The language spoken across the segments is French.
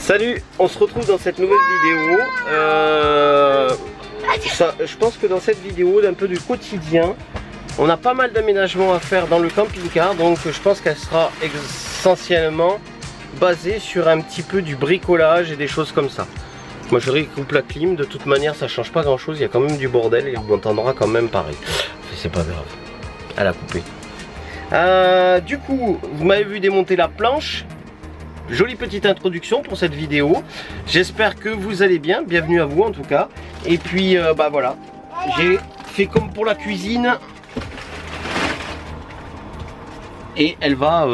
Salut, on se retrouve dans cette nouvelle vidéo. Je pense que dans cette vidéo d'un peu du quotidien, on a pas mal d'aménagements à faire dans le camping-car, donc je pense qu'elle sera essentiellement basée sur un petit peu du bricolage et des choses comme ça. Moi je recoupe la clim, de toute manière ça change pas grand chose, il y a quand même du bordel et on entendra quand même pareil. C'est pas grave, elle a coupé. Du coup, vous m'avez vu démonter la planche. Jolie petite introduction pour cette vidéo. J'espère que vous allez bien. Bienvenue à vous en tout cas. Et puis bah voilà, j'ai fait comme pour la cuisine. Et elle va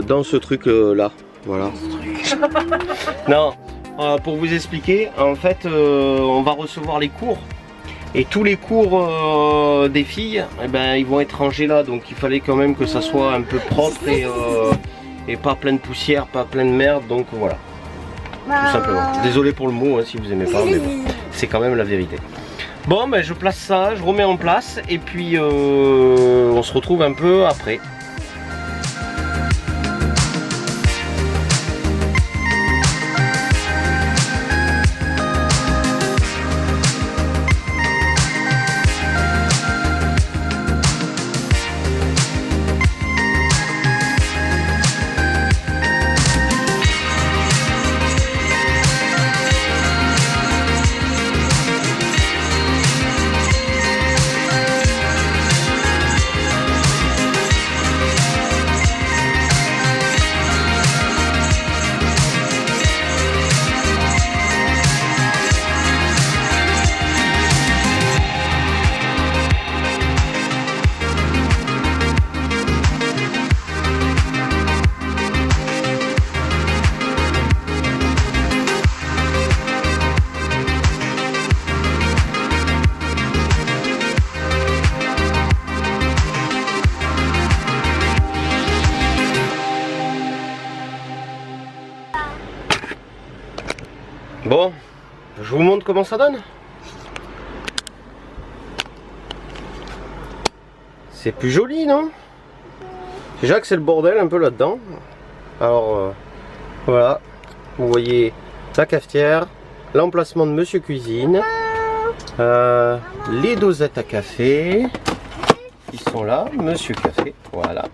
dans ce truc là. Voilà. Non, pour vous expliquer, en fait, on va recevoir les cours. Et tous les cours des filles, eh ben, ils vont être rangés là. Donc il fallait quand même que ça soit un peu propre et pas plein de poussière, pas plein de merde, donc voilà, tout simplement. Désolé pour le mot hein, si vous aimez pas, mais bon, c'est quand même la vérité. Bon, ben je place ça, je remets en place et puis on se retrouve un peu après. Bon, je vous montre comment ça donne. C'est plus joli, non? Déjà que c'est le bordel un peu là-dedans. Alors, voilà. Vous voyez la cafetière, l'emplacement de Monsieur Cuisine, les dosettes à café qui sont là, Monsieur Café, voilà.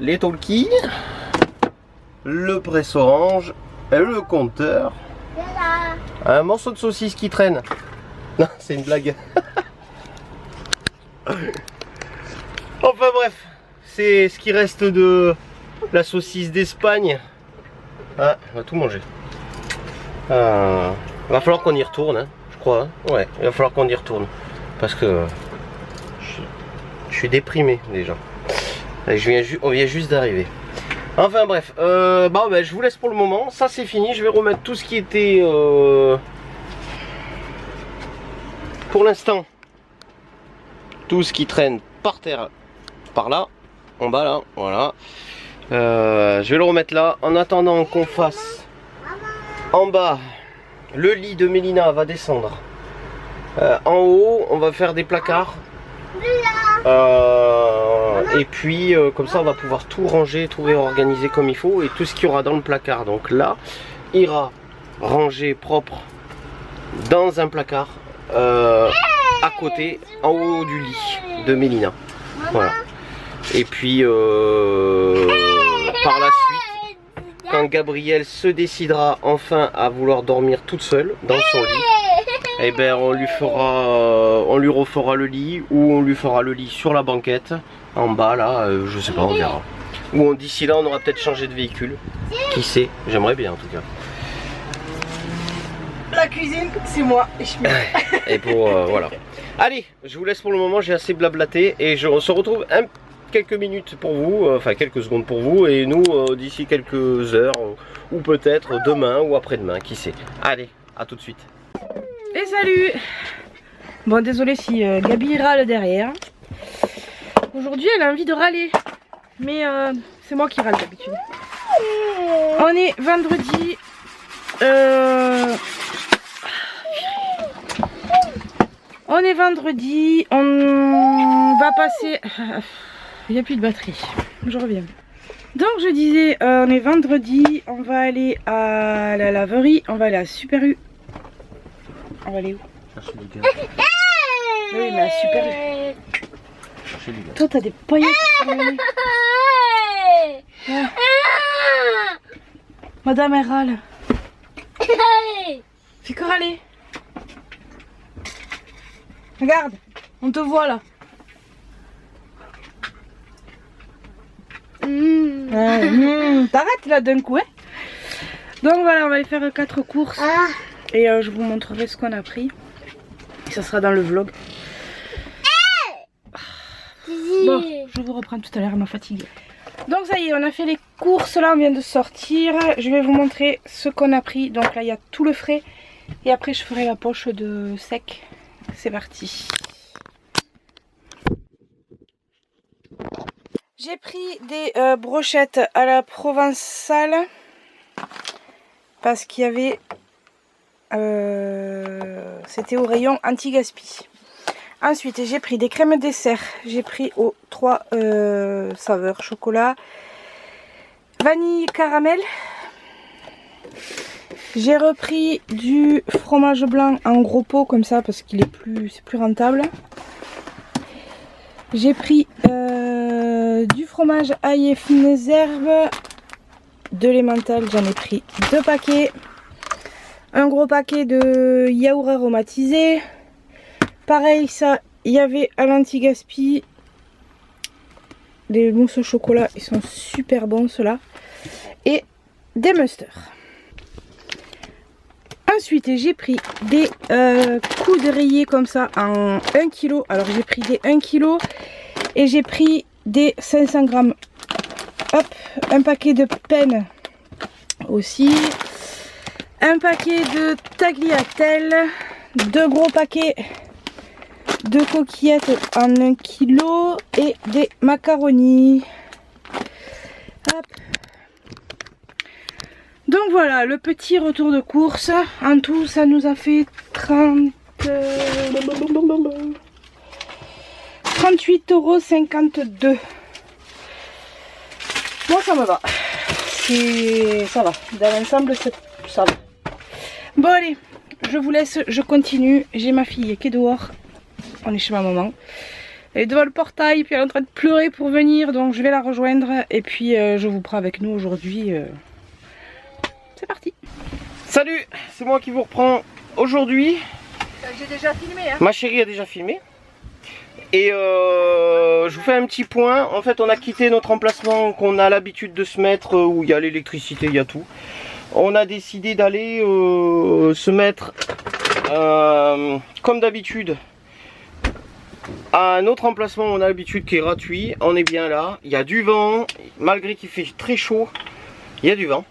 Les talkies, le presse-orange, le compteur, un morceau de saucisse qui traîne. Non, c'est une blague. Enfin bref, c'est ce qui reste de la saucisse d'Espagne. Ah, on va tout manger. Va falloir qu'on y retourne, hein, je crois. Hein. Ouais, il va falloir qu'on y retourne. Parce que je suis déprimé déjà. On vient juste d'arriver. Enfin bref, bon, ben, je vous laisse pour le moment, ça c'est fini, je vais remettre tout ce qui était pour l'instant, tout ce qui traîne par terre, par là, en bas là, voilà, je vais le remettre là, en attendant qu'on fasse en bas, le lit de Mélina va descendre, en haut on va faire des placards. Et puis comme ça on va pouvoir tout ranger, tout réorganiser comme il faut. Et tout ce qu'il y aura dans le placard, donc là, ira rangé propre dans un placard à côté, en haut du lit de Mélina. Voilà. Et puis par la suite, quand Gabrielle se décidera enfin à vouloir dormir toute seule dans son lit, et ben on lui refera le lit, ou on lui fera le lit sur la banquette en bas là, je sais pas, on verra. Ou d'ici là on aura peut-être changé de véhicule, qui sait, j'aimerais bien en tout cas. La cuisine c'est moi et pour voilà. Allez, je vous laisse pour le moment, j'ai assez blablaté et on se retrouve quelques minutes pour vous, enfin quelques secondes pour vous, et nous d'ici quelques heures, ou peut-être demain ou après-demain, qui sait. Allez, à tout de suite. Et salut. Bon, désolé si Gabi râle derrière. Aujourd'hui elle a envie de râler, mais c'est moi qui râle d'habitude. On est vendredi, on va passer, il n'y a plus de batterie, je reviens. Donc je disais, on est vendredi, on va aller à la laverie, on va aller à Super U. On va aller où? Chercher les gars. Oui, mais à Super U. Chercher les gars. Toi, t'as des paillettes sur le nez. Ah. Madame, elle râle. Fais que râler. Regarde, on te voit là. T'arrêtes là d'un coup, hein. Donc voilà, on va aller faire 4 courses. Et je vous montrerai ce qu'on a pris. Et ça sera dans le vlog. Bon, je vous reprends tout à l'heure, elle m'a fatiguée. Donc ça y est, on a fait les courses là, on vient de sortir. Je vais vous montrer ce qu'on a pris. Donc là, il y a tout le frais. Et après, je ferai la poche de sec. C'est parti. J'ai pris des brochettes à la provençale. Parce qu'il y avait... c'était au rayon anti-gaspi. Ensuite, j'ai pris des crèmes dessert. J'ai pris aux 3 saveurs. Chocolat, vanille, caramel. J'ai repris du fromage blanc en gros pot comme ça parce qu'il est c'est plus rentable. J'ai pris du fromage ail et fines herbes, de l'emmental, j'en ai pris 2 paquets. Un gros paquet de yaourt aromatisé. Pareil, ça, il y avait à l'anti-gaspi. Les mousses au chocolat, ils sont super bons ceux-là. Et des musters. Ensuite, j'ai pris des coups de rayés comme ça en 1 kg. Alors, j'ai pris des 1 kg et j'ai pris des 500 grammes. Hop, un paquet de peine aussi. Un paquet de tagliatelle. 2 gros paquets de coquillettes en 1 kg et des macaronis. Hop. Donc voilà, le petit retour de course. En tout, ça nous a fait 38,52 €. Moi, ça me va. Ça va. Dans l'ensemble, ça va. Bon, allez, je vous laisse, je continue. J'ai ma fille qui est dehors. On est chez ma maman. Elle est devant le portail, puis elle est en train de pleurer pour venir. Donc, je vais la rejoindre. Et puis, je vous prends avec nous aujourd'hui. C'est parti. Salut, c'est moi qui vous reprends aujourd'hui. J'ai déjà filmé, hein. Ma chérie a déjà filmé. Et je vous fais un petit point. En fait, on a quitté notre emplacement qu'on a l'habitude de se mettre, où il y a l'électricité, il y a tout. On a décidé d'aller se mettre, comme d'habitude, à un autre emplacement où on a l'habitude, qui est gratuit. On est bien là. Il y a du vent. Malgré qu'il fait très chaud, il y a du vent.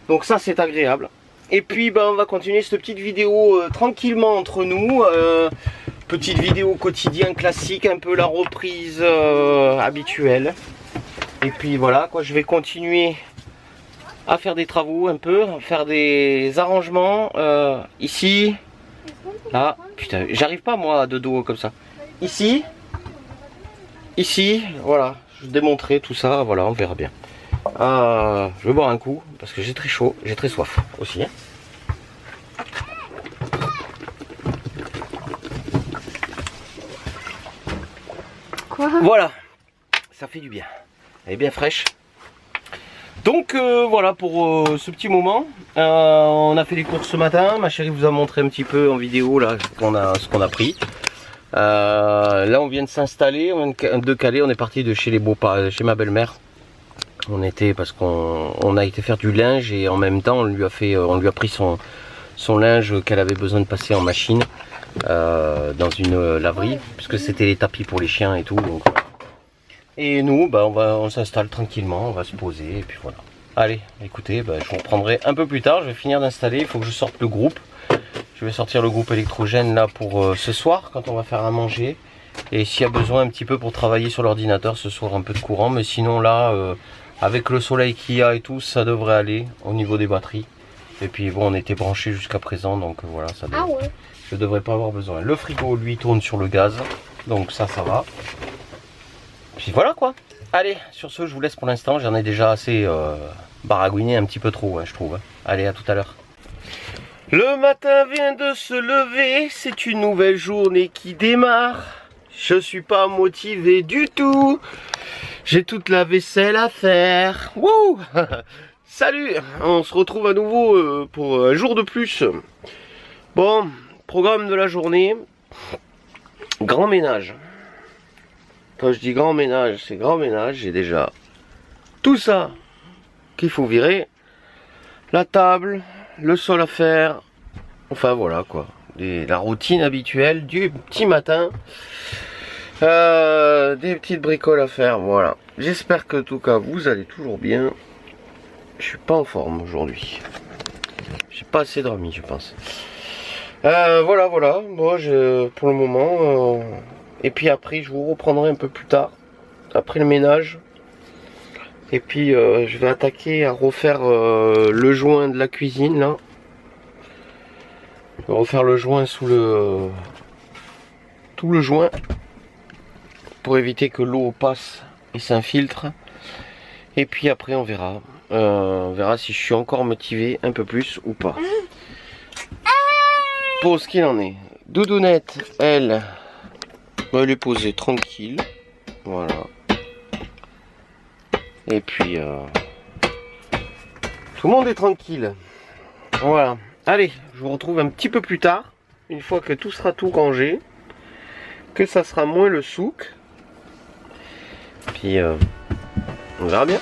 Donc ça, c'est agréable. Et puis, on va continuer cette petite vidéo tranquillement entre nous. Petite vidéo quotidien classique, un peu la reprise habituelle. Et puis voilà, quoi, je vais continuer à faire des travaux un peu, à faire des arrangements ici, là, putain, j'arrive pas moi de dos comme ça. Ici, voilà, je démontrerai tout ça, voilà, on verra bien. Je vais boire un coup parce que j'ai très chaud, j'ai très soif aussi. Hein. Quoi ? Voilà, ça fait du bien. Elle est bien fraîche. Donc voilà pour ce petit moment. On a fait les courses ce matin. Ma chérie vous a montré un petit peu en vidéo là ce qu'on a pris. Là on vient de s'installer, on vient de caler. On est parti de chez chez ma belle-mère. On était parce qu'on a été faire du linge et en même temps on lui a pris son linge qu'elle avait besoin de passer en machine dans une laverie puisque c'était les tapis pour les chiens et tout. Donc. Et nous on s'installe tranquillement, on va se poser et puis voilà. Allez, écoutez, je vous reprendrai un peu plus tard. Je vais finir d'installer, il faut que je sorte le groupe. Je vais sortir le groupe électrogène là pour ce soir quand on va faire à manger. Et s'il y a besoin un petit peu pour travailler sur l'ordinateur ce soir, un peu de courant, mais sinon là avec le soleil qu'il y a et tout, ça devrait aller au niveau des batteries. Et puis bon, on était branchés jusqu'à présent, donc voilà, ça devrait, je devrais pas avoir besoin. Le frigo lui tourne sur le gaz, donc ça va. Puis voilà quoi. Allez, sur ce, je vous laisse pour l'instant. J'en ai déjà assez baragouiné, un petit peu trop, hein, je trouve. Allez, à tout à l'heure. Le matin vient de se lever, c'est une nouvelle journée qui démarre. Je suis pas motivé du tout. J'ai toute la vaisselle à faire. Wouh. Salut, on se retrouve à nouveau pour un jour de plus. Bon, programme de la journée. Grand ménage. Quand je dis grand ménage, c'est grand ménage. J'ai déjà tout ça qu'il faut virer. La table, le sol à faire. Enfin voilà quoi. La routine habituelle du petit matin. Des petites bricoles à faire. Voilà. J'espère que en tout cas vous allez toujours bien. Je suis pas en forme aujourd'hui. J'ai pas assez dormi, je pense. Voilà. Bon, pour le moment. Et puis après, je vous reprendrai un peu plus tard. Après le ménage. Et puis, je vais attaquer à refaire le joint de la cuisine là. Je vais refaire le joint sous le. Tout le joint. Pour éviter que l'eau passe et s'infiltre. Et puis après, on verra. On verra si je suis encore motivé un peu plus ou pas. Pour ce qu'il en est. Doudounette, elle est posée tranquille. Voilà. Et puis tout le monde est tranquille. Voilà. Allez, je vous retrouve un petit peu plus tard. Une fois que tout sera tout rangé. Que ça sera moins le souk. Puis on verra bien.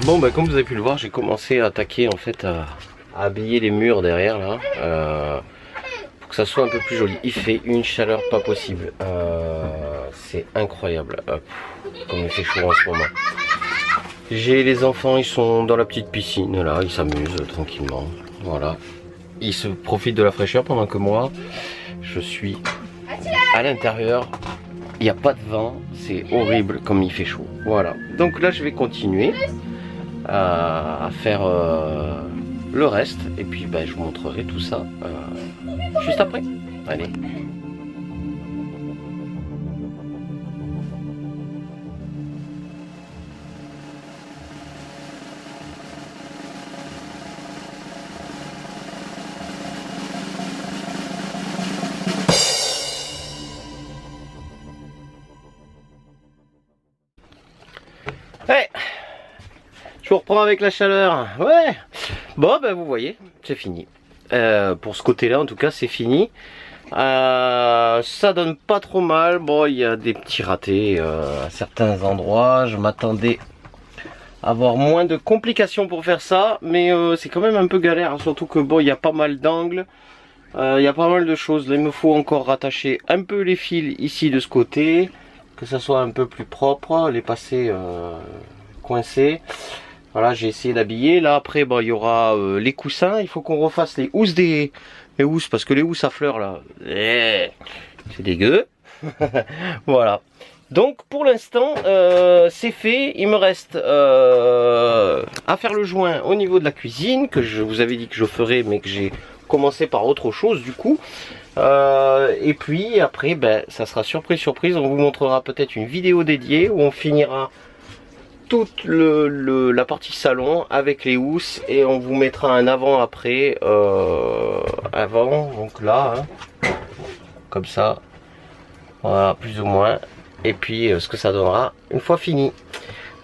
Bon bah comme vous avez pu le voir, j'ai commencé à attaquer en fait à habiller les murs derrière là pour que ça soit un peu plus joli. Il fait une chaleur pas possible, c'est incroyable, comme il fait chaud en ce moment. J'ai les enfants, ils sont dans la petite piscine là, ils s'amusent tranquillement, voilà. Ils se profitent de la fraîcheur pendant que moi je suis à l'intérieur. Il n'y a pas de vent, c'est horrible comme il fait chaud. Voilà, donc là je vais continuer à faire le reste et puis ben, je vous montrerai tout ça juste après. Allez. Hey, je vous reprends avec la chaleur. Ouais. Bon ben vous voyez, c'est fini. Pour ce côté-là en tout cas c'est fini. Ça donne pas trop mal. Bon, il y a des petits ratés à certains endroits. Je m'attendais à avoir moins de complications pour faire ça, mais c'est quand même un peu galère, hein, surtout que bon, il y a pas mal d'angles. Il y a pas mal de choses. Là, il me faut encore rattacher un peu les fils ici de ce côté, que ça soit un peu plus propre, les passer coincés. Voilà, j'ai essayé d'habiller. Là après, bon, il y aura les coussins. Il faut qu'on refasse les housses les housses, parce que les housses à fleurs là, c'est dégueu. Voilà. Donc pour l'instant, c'est fait. Il me reste à faire le joint au niveau de la cuisine, que je vous avais dit que je ferais, mais que j'ai commencé par autre chose du coup. Et puis après, ben, ça sera surprise, surprise. On vous montrera peut-être une vidéo dédiée où on finira toute la partie salon avec les housses et on vous mettra un avant-après. Avant, donc là, hein, comme ça, voilà, plus ou moins. Et puis ce que ça donnera une fois fini.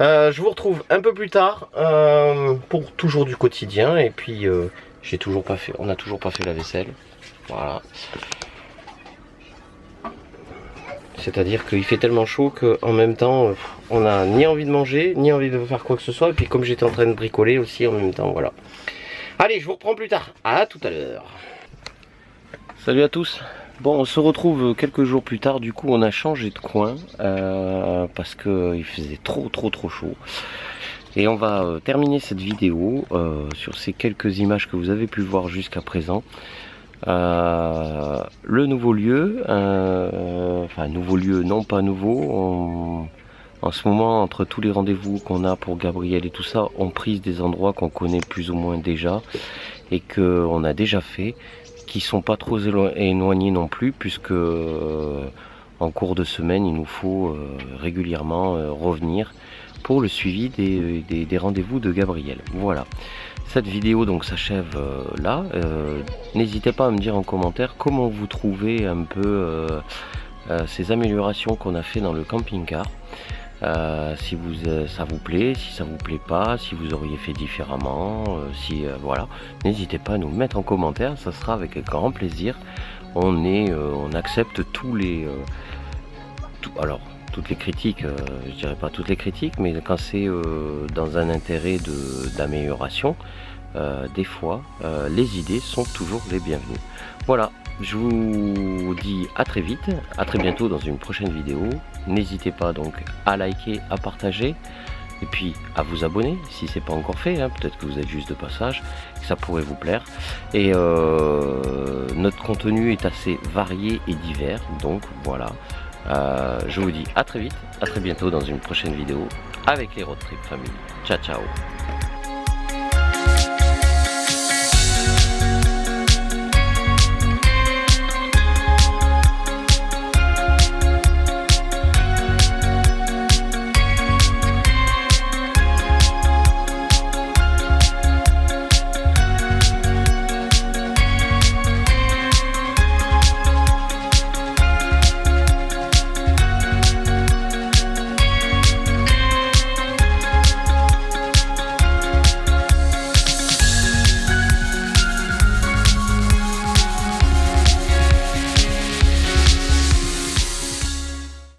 Je vous retrouve un peu plus tard pour toujours du quotidien. Et puis j'ai toujours pas fait, on n'a toujours pas fait la vaisselle. Voilà. C'est-à-dire qu'il fait tellement chaud qu'en même temps, on n'a ni envie de manger, ni envie de faire quoi que ce soit. Et puis comme j'étais en train de bricoler aussi en même temps, voilà. Allez, je vous reprends plus tard. À tout à l'heure. Salut à tous. Bon, on se retrouve quelques jours plus tard. Du coup, on a changé de coin parce qu'il faisait trop chaud. Et on va terminer cette vidéo sur ces quelques images que vous avez pu voir jusqu'à présent. Le nouveau lieu, enfin nouveau lieu, non pas nouveau. En ce moment, entre tous les rendez-vous qu'on a pour Gabriel et tout ça, on prise des endroits qu'on connaît plus ou moins déjà et qu'on a déjà fait, qui sont pas trop éloignés non plus, puisque en cours de semaine, il nous faut régulièrement revenir pour le suivi des rendez-vous de Gabriel. Voilà. Cette vidéo donc s'achève là. N'hésitez pas à me dire en commentaire comment vous trouvez un peu ces améliorations qu'on a fait dans le camping-car. Si ça vous plaît, si ça vous plaît pas, si vous auriez fait différemment, voilà, n'hésitez pas à nous mettre en commentaire, ça sera avec grand plaisir. On accepte tous les alors toutes les critiques, je dirais pas toutes les critiques, mais quand c'est dans un intérêt d'amélioration, des fois les idées sont toujours les bienvenues. Voilà, je vous dis à très vite, à très bientôt dans une prochaine vidéo. N'hésitez pas donc à liker, à partager et puis à vous abonner si c'est pas encore fait, hein. Peut-être que vous êtes juste de passage, que ça pourrait vous plaire. Et notre contenu est assez varié et divers, donc voilà. Je vous dis à très vite, à très bientôt dans une prochaine vidéo avec les Road Trip Family. Ciao ciao.